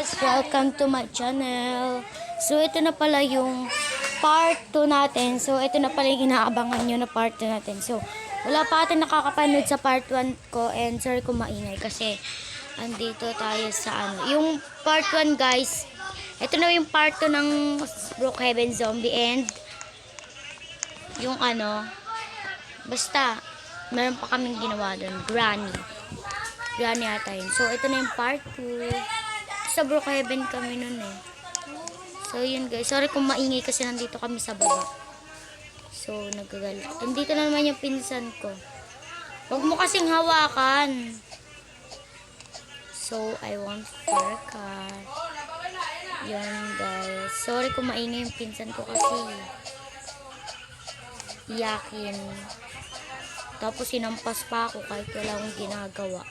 guys! Welcome to my channel. So, ito na pala yung part 2 natin. So, ito na pala yung inaabangan nyo na part 2 natin. So, wala pa atin nakakapanood sa part 1 ko. And sorry kung maingay kasi andito tayo sa ano. Yung part 1 guys, ito na yung part 2 ng Brookhaven Zombie. And yung ano, basta, meron pa kaming ginawa doon. Granny ata yun. So, ito na yung part 2. Sa Brookhaven kami nun eh. So, yun guys. Sorry kung maingay kasi nandito kami sa baba. So, nagagalit. Andito na naman yung pinsan ko. Huwag mo kasing hawakan. So, I want haircut. Yun guys. Sorry kung maingay yung pinsan ko kasi iyakin. Tapos sinampas pa ako kahit wala akong ginagawa.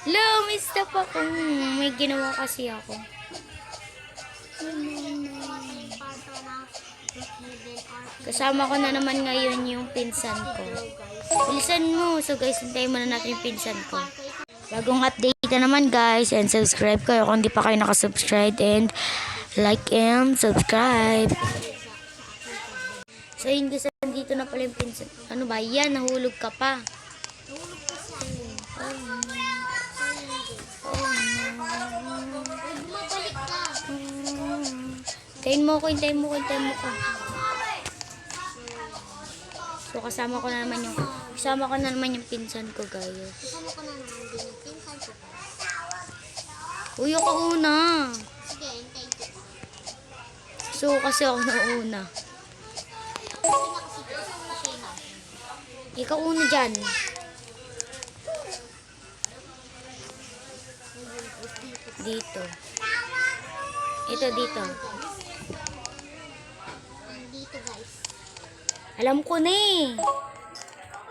Hello, mister pa kung may ginawa kasi ako. Kasama ko na naman ngayon yung pinsan ko. Bilisan mo. So guys, hintayin muna natin yung pinsan ko. Bagong update na naman guys. And subscribe kayo kung di pa kayo nakasubscribe. And like and subscribe. So yun guys, dito na pala yung pinsan. Ano ba? Yan, nahulog ka pa. Hintayin mo ko. So kasama ko na naman yung pinsan ko guys. Uy, ako una. So kasi ako nauna. Ikaw una dyan. Dito. Ito dito. Dito guys. Alam ko na eh.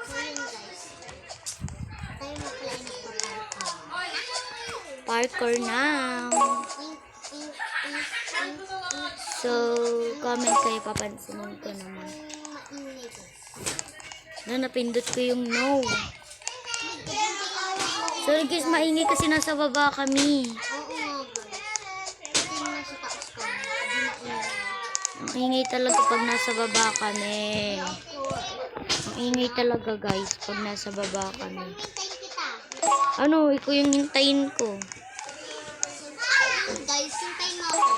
So yun guys. Tayo na pala yung Parkour now. So, comment kayo, papansinin ko naman. Napindot ko yung no. So guys, maingay kasi nasa baba kami. Ang ingay talaga pag nasa baba kami. Ang ingay talaga guys pag nasa baba kami. Ano, ikaw yung hintayin ko. Guys, hintayin mo ako.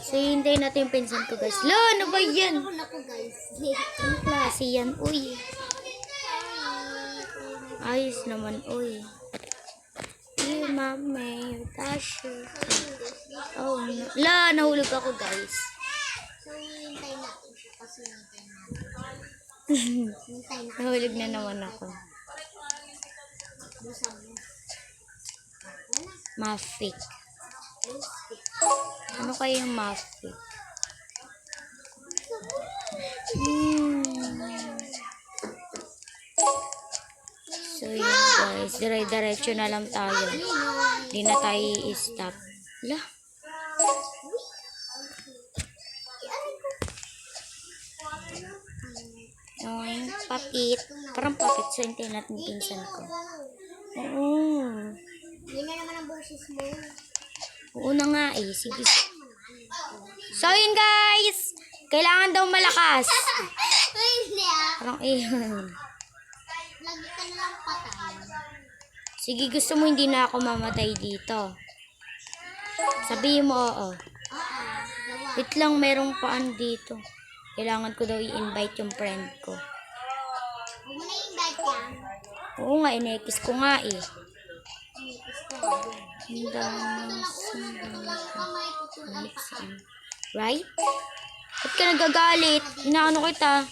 So hintayin natin yung pinsan ko guys. Lo, ano ba yan? Ako guys. Ang klase yan, uy. Ayos naman, uy. You mami, tasyo. Oh, no. La, nahulog ako guys. So, hintayin natin. Kasi hintayin natin. Nahulog na naman ako. Mafik. Ano kayo yung mafik? So yun guys, dire-diretso na lang tayo. Hindi na tayo i-stop. La. Yung papit. Parang papit. So hintayin natin pinsan ko. Oo. Yun na naman ang boses mo. Oo na nga eh. Sige. So yun guys. Kailangan daw malakas. Hindi ah. Parang Lagi ka na lang patay. Sige, gusto mo hindi na ako mamatay dito. Sabihin mo oo. Wait lang, merong paan dito. Kailangan ko daw i-invite yung friend ko. Huwag mo na i-invite yan. Oo nga, inekis ko nga eh. Right? Ba't ka nagagalit? Inaano kita?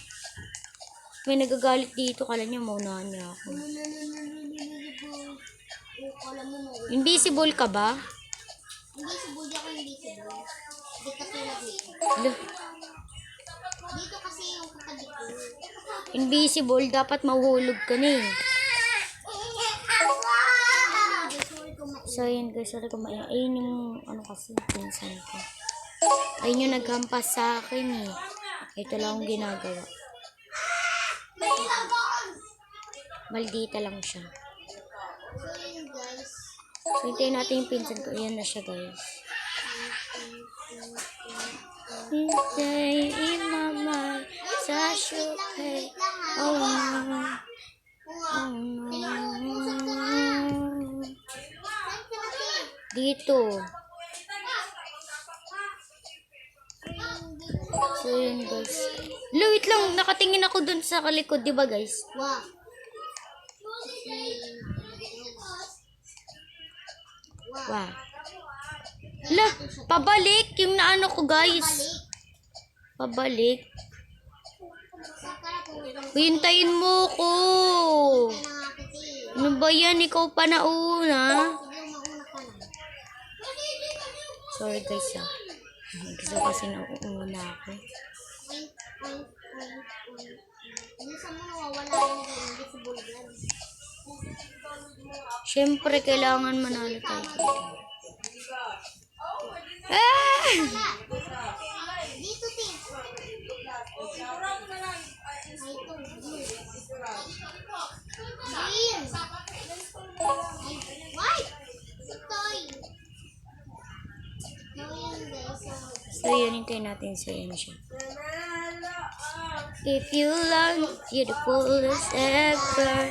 May nagagalit dito. Kala niya maunahan niya ako. Invisible ka ba? Invisible ako, invisible. Hindi ka tulad dito. Dito kasi yung katabi ko. Invisible, dapat mahuhulog ka na eh. So yun guys, sorry kung maingay. Ayun yung ano kasi, pinsan ko. Ayun yung naghampas sa akin eh. Ito lang ang ginagawa. Maldita lang siya. So yun guys. Hintayin natin yung pinsan ko. Ayan na siya, guys. Hintay, imamay, sa syukay. Oh, no. Oh, no. Dito. So, yun, guys. Wait lang. Nakatingin ako dun sa kalikod, di ba, guys? Wow. Wow. La, pabalik yung naano ko, guys. Pabalik. Hintayin mo ko. Ano ba yan? Ikaw pa nauna. Sorry, guys, ah. Gusto kasi nauuna ako. Siyempre, kailangan manalo tayo. Ah! Dito, Tim. Green. White. Toy. So, yun, hintayin natin sa yan siya. If you love, you're the coolest ever.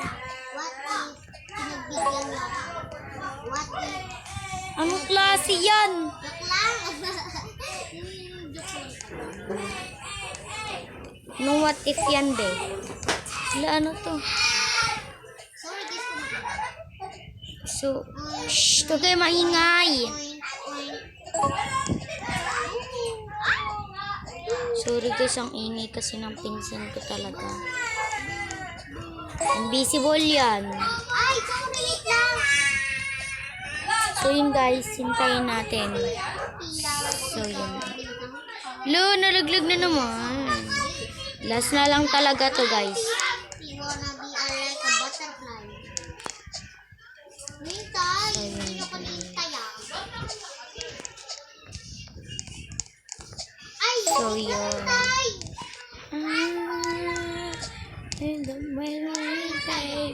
What if pinagbigyan mo ako? What if Anong klase yan? joke lang? Yung joke lang. Anong what if yan, be? Wala, ano to? Sorry, guys, kumain. So, shh, huwag kayo maingay. Sorry guys, ang ingay kasi ng pinsan ko talaga. Invisible yan. Ay, sorry, wait lang. So yun guys, hintayin natin. So yun. Lo, nalaglag na naman. Last na lang talaga to guys. You wanna be like a butterfly. Hintay. Hindi ko nintay ah. Ay, So yun. hintay.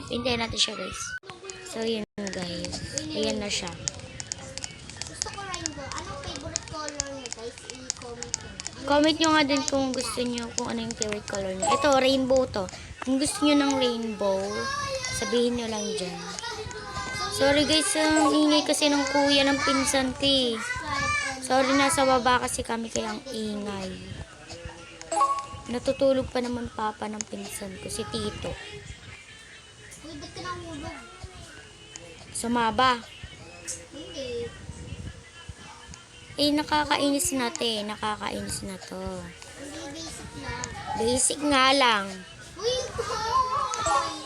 Hintayin natin siya guys. So yun guys. Ayan na siya. Gusto ko rainbow. Anong favorite color niyo guys? I-comment ko. Comment nyo nga din kung gusto nyo kung ano yung favorite color nyo. Ito, rainbow to. Kung gusto nyo ng rainbow, sabihin nyo lang dyan. Sorry guys, ang ingay kasi ng kuya ng pinsan ko eh. Sorry, nasa baba kasi kami kaya ang ingay. Natutulog pa naman papa ng pinsan ko, si Tito. Uy, ba't ka nahulog? Sumaba. Hindi. Eh, nakakainis na te. Nakakainis na to. Hindi, basic lang. Basic nga lang. Uy, ito.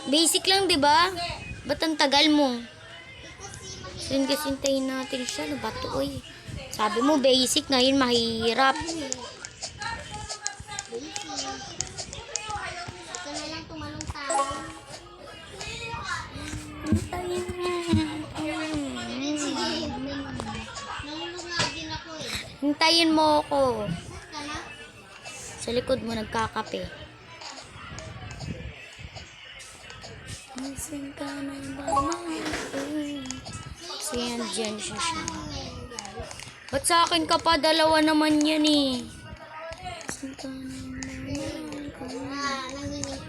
Basic lang, di ba? Ba't ang tagal mo? Kasi Sin kasi hintayin natin siya. Ano ba to, oy? Sabi mo, basic. Ngayon, mahirap. basic. Ito na lang tumalong tayo. Hintayin Sige. Nahulog nga din ako eh. Hintayin mo ako. Ka na? Sa likod mo, nagkakape. Nasaan ka na ba? So, yan, dyan siya. Ba't sa akin ka pa? Dalawa naman yan eh. Nasaan ka na ba? Nanginig.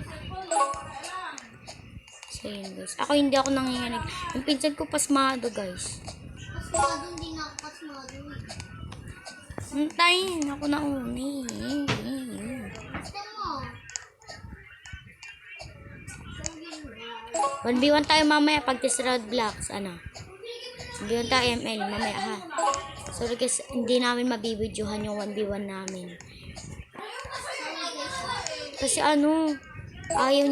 So, yun guys. Ako hindi ako nanginginig. Yung pinsan ko pasmado guys. Pasmado, hindi na ako pasmado. Hintayin ako na uni. Gusto mo? 1v1 tayo mamaya pag test round blocks. Ano? 1v1 tayo ML mamaya ha. Sorry guys, hindi namin mabibidyohan yung 1v1 namin. Kasi ano, ayaw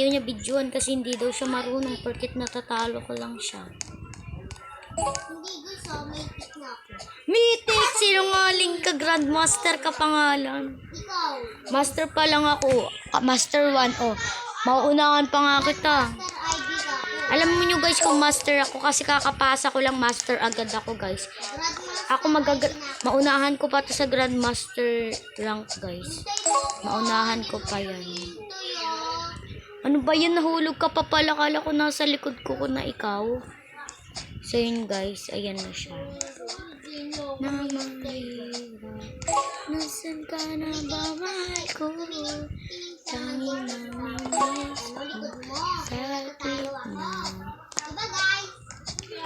niya videohan kasi hindi daw siya marunong porket natatalo ko lang siya. Hindi gusto, may pick na ako. Mitik! Sinungaling ka, Grandmaster ka pangalan. Ikaw, Master pa lang ako. Master 1. Oh, mauunahan pa nga kita. Master ID ka ako. Alam mo nyo guys kung master ako kasi kakapasa ko lang master agad ako guys. Ako maunahan ko pa to sa Grandmaster rank guys. Maunahan ko pa yan. Ano ba yan? Nahulog ka pa pala. Kala ko nasa likod ko na ikaw. So yun guys, ayan na siya. Namahirap, nasan ka na ba, mahal ko? Tanging namimiss ko sa gitna.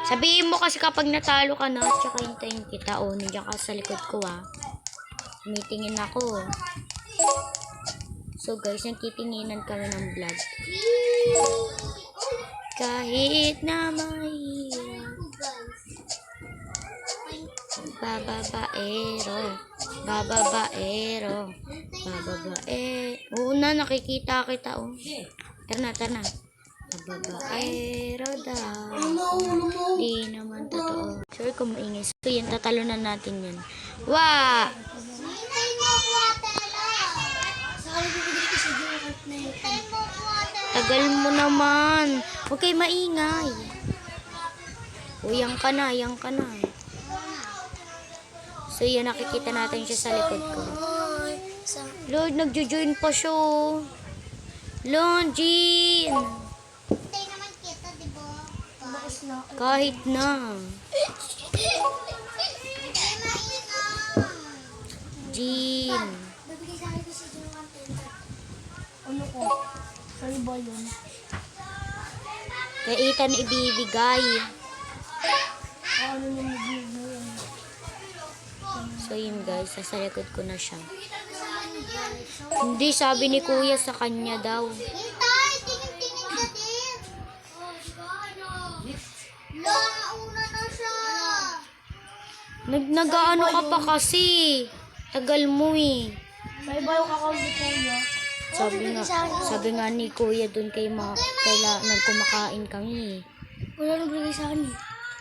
Sabihin mo kasi kapag natalo ka na, tsaka hintayin kita. O, nandiyan ka sa likod ko Tumitingin ako. So guys, nagtitinginan kami ng vlog. Kahit na mahirap, bababaero, bababaero, Oo na, nakikita kita Tara na. Bababaero daw. Di naman totoo. Sure kung maingay. So yan, tatalunan natin yun. Wah! Tagal mo naman. Huwag kayo maingay. Yang ka na. So yan, nakikita natin siya sa likod ko. Lord, nagjo-join pa siya. Lord, Jean. Hintay naman kita, di ba? Kahit na. Jean. Bibigay sa akin kasi yung kantenta. Ano ko? Sa'yo ba yun? Kay Ethan ibibigay. Ano yung mag-give mo yun? So yun guys, sa likod ko na siya. Hindi, sabi ni kuya sa kanya daw. Hintay! Tingin-tingin ka din! Lo, nauna na siya! Nag-ano ka pa kasi. Tagal mo Sa'yo ba yung kakawin ko yun? Sabi nga ni kuya dun kay kailangan kumakain kami. Wala nang bigay sa akin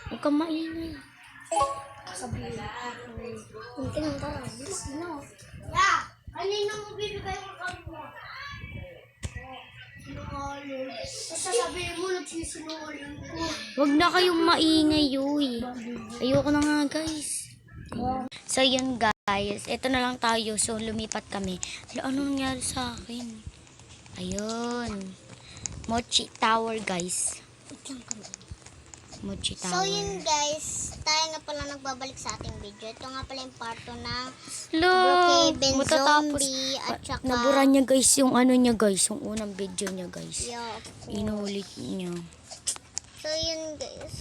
Huwag kang maingay. Sabihin. Hindi nang tara. No. Ya! Kanina mo bibigay mo kami mo? Sinungaling. Sasabihin mo, nagsisinungaling ko. Huwag na kayong maingay, Ayoko na nga, guys. So, yun, guys. Ito na lang tayo. So, lumipat kami. Ano nangyari sa akin? Ayun. Mochi Tower, guys. Mochi So Tower. yun guys, tayo nga pala nagbabalik sa ating video. Ito nga pala yung part 2 ng Look! Brookhaven Matatapos. Zombie at saka Nabura niya, guys, yung ano niya, guys. Yung unang video niya, guys. Yup. Inulit niya. So yun guys.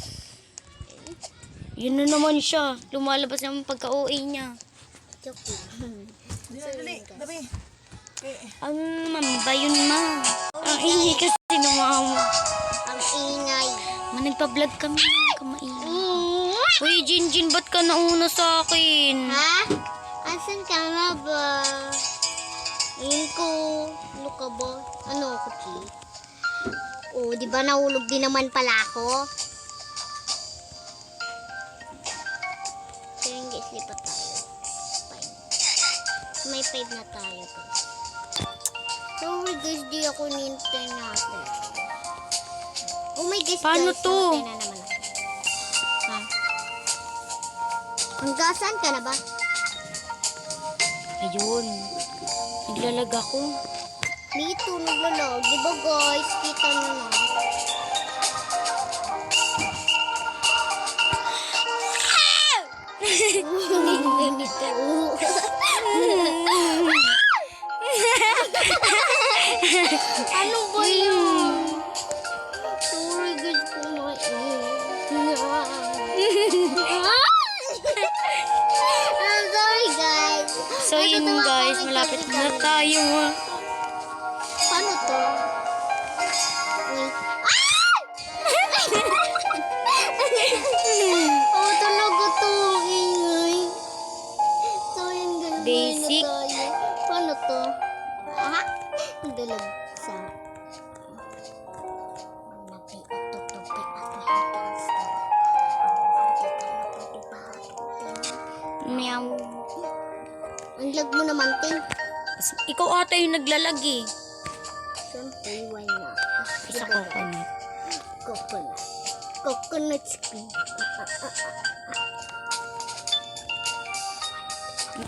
Yun na naman siya. Lumalabas naman pagka-OA niya. Joke. Dabi. Ang ba yun, ma? Ang ingay kasi ng mama. Ang ingay. Nagpa-vlog kami. Kamaingay. Uy, Jinjin, ba't ka nauna sa akin? Ha? Asan ka nga ba? Ayun ko. Ano ka ba? Ano ako, Chi? Oh, di ba nahulog din naman pala ako? So yun guys, lipat tayo. 5. May 5 na tayo guys. Sorry guys, di ako nintay natin. Oh my gosh, Paano guys, to? namatay na naman ako. Ha? Hanggasan ka na ba? Ayun. Naglalag ako. Dito, naglalag. Di ba guys? Kita nyo na. Ano ba yun? Sorry guys kung I'm sorry guys. So yun, Natatawa guys. kami Malapit kasi na kami. tayo. Paano to? Wait. Oh, talaga to. Ingay. So, yun ganun. Basic. Paano to? Ah, dalag sa... Meow. Ang lag mo naman, Ting. Ikaw ata yung naglalag Siyempre, why not? Isa coconut. Coconut. Coconut skin.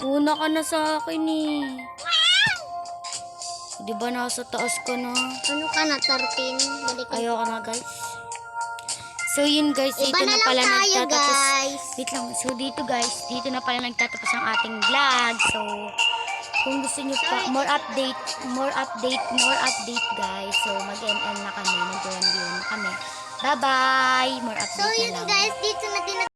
Una ka na sa akin Di ba nasa taas ka na? Ano ka na, 13? Balik ka. Ayoko na, guys. So yun guys, dito Iba na na lang pala tayo, nagtatapos. guys. Wait lang. So dito guys, dito na pala nagtatapos ang ating vlog. So kung gusto niyo pa more update guys. So mag-ML na kami, mag-ML na kami. Bye-bye. More So update yun na lang. guys, dito na din